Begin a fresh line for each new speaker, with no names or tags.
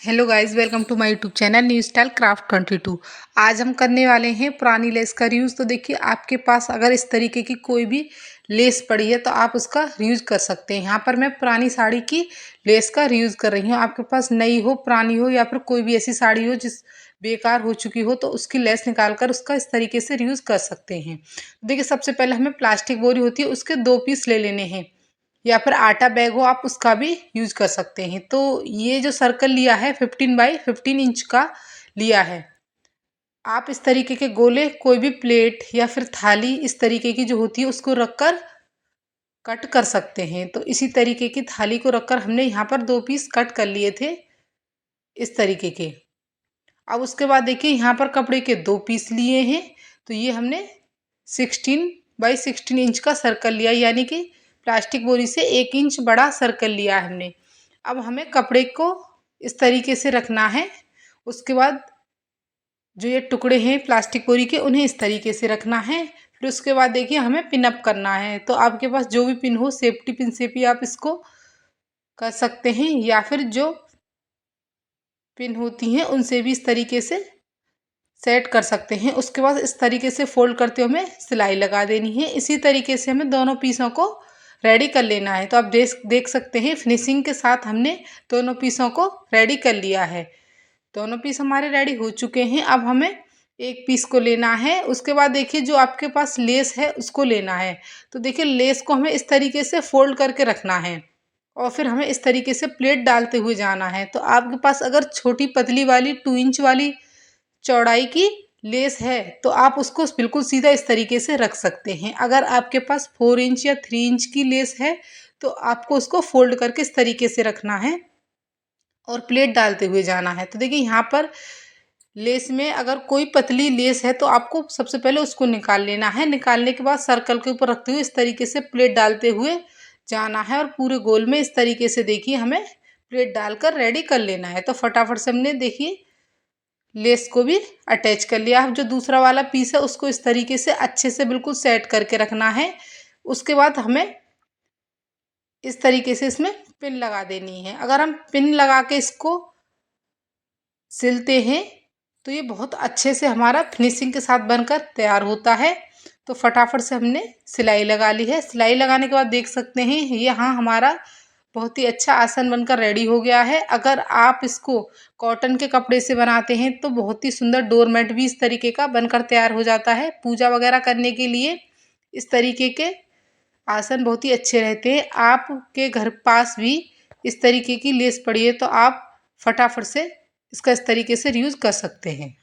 Hello guys, welcome to my YouTube channel new style craft 22। आज हम करने वाले हैं पुरानी लेस का रीयूज़। तो देखिए, आपके पास अगर इस तरीके की कोई भी लेस पड़ी है तो आप उसका रीयूज़ कर सकते हैं। यहाँ पर मैं पुरानी साड़ी की लेस का रीयूज़ कर रही हूँ। आपके पास नई हो, पुरानी हो या फिर कोई भी ऐसी साड़ी हो जिस बेकार हो चुकी हो तो उसकी लेस निकाल कर उसका इस तरीके से रीयूज़ कर सकते हैं। देखिए, सबसे पहले हमें प्लास्टिक बोरी होती है, उसके 2 पीस ले लेने हैं, या फिर आटा बैग हो आप उसका भी यूज कर सकते हैं। तो ये जो सर्कल लिया है 15 बाई 15 इंच का लिया है। आप इस तरीके के गोले कोई भी प्लेट या फिर थाली इस तरीके की जो होती है उसको रखकर कट कर सकते हैं। तो इसी तरीके की थाली को रखकर हमने यहाँ पर 2 पीस कट कर लिए थे इस तरीके के। अब उसके बाद देखिए, यहाँ पर कपड़े के 2 पीस लिए हैं। तो ये हमने 16 बाई 16 इंच का सर्कल लिया, यानी कि प्लास्टिक बोरी से 1 इंच बड़ा सर्कल लिया है हमने। अब हमें कपड़े को इस तरीके से रखना है। उसके बाद जो ये टुकड़े हैं प्लास्टिक बोरी के उन्हें इस तरीके से रखना है। फिर उसके बाद देखिए, हमें पिन अप करना है। तो आपके पास जो भी पिन हो, सेफ्टी पिन से भी आप इसको कर सकते हैं, या फिर जो पिन होती हैं उनसे भी इस तरीके से सेट कर सकते हैं। उसके बाद इस तरीके से फोल्ड करते हुए हमें सिलाई लगा देनी है। इसी तरीके से हमें दोनों पीसों को रेडी कर लेना है। तो आप देख सकते हैं, फिनिशिंग के साथ हमने दोनों पीसों को रेडी कर लिया है। दोनों पीस हमारे रेडी हो चुके हैं। अब हमें एक पीस को लेना है। उसके बाद देखिए, जो आपके पास लेस है उसको लेना है। तो देखिए, लेस को हमें इस तरीके से फोल्ड करके रखना है और फिर हमें इस तरीके से प्लेट डालते हुए जाना है। तो आपके पास अगर छोटी पतली वाली 2 इंच वाली चौड़ाई की लेस है तो आप उसको बिल्कुल सीधा इस तरीके से रख सकते हैं। अगर आपके पास 4 इंच या 3 इंच की लेस है तो आपको उसको फोल्ड करके इस तरीके से रखना है और प्लेट डालते हुए जाना है। तो देखिए, यहाँ पर लेस में अगर कोई पतली लेस है तो आपको सबसे पहले उसको निकाल लेना है। निकालने के बाद सर्कल के ऊपर रखते हुए इस तरीके से प्लेट डालते हुए जाना है और पूरे गोल में इस तरीके से देखिए हमें प्लेट डालकर रेडी कर लेना है। तो फटाफट से हमने देखिए लेस को भी अटैच कर लिया। अब जो दूसरा वाला पीस है उसको इस तरीके से अच्छे से बिल्कुल सेट करके रखना है। उसके बाद हमें इस तरीके से इसमें पिन लगा देनी है। अगर हम पिन लगा के इसको सिलते हैं तो ये बहुत अच्छे से हमारा फिनिशिंग के साथ बनकर तैयार होता है। तो फटाफट से हमने सिलाई लगा ली है। सिलाई लगाने के बाद देख सकते हैं यहाँ हमारा बहुत ही अच्छा आसन बनकर रेडी हो गया है। अगर आप इसको कॉटन के कपड़े से बनाते हैं तो बहुत ही सुंदर डोरमेट भी इस तरीके का बनकर तैयार हो जाता है। पूजा वगैरह करने के लिए इस तरीके के आसन बहुत ही अच्छे रहते हैं। आपके घर पास भी इस तरीके की लेस पड़ी है तो आप फटाफट से इसका इस तरीके से यूज़ कर सकते हैं।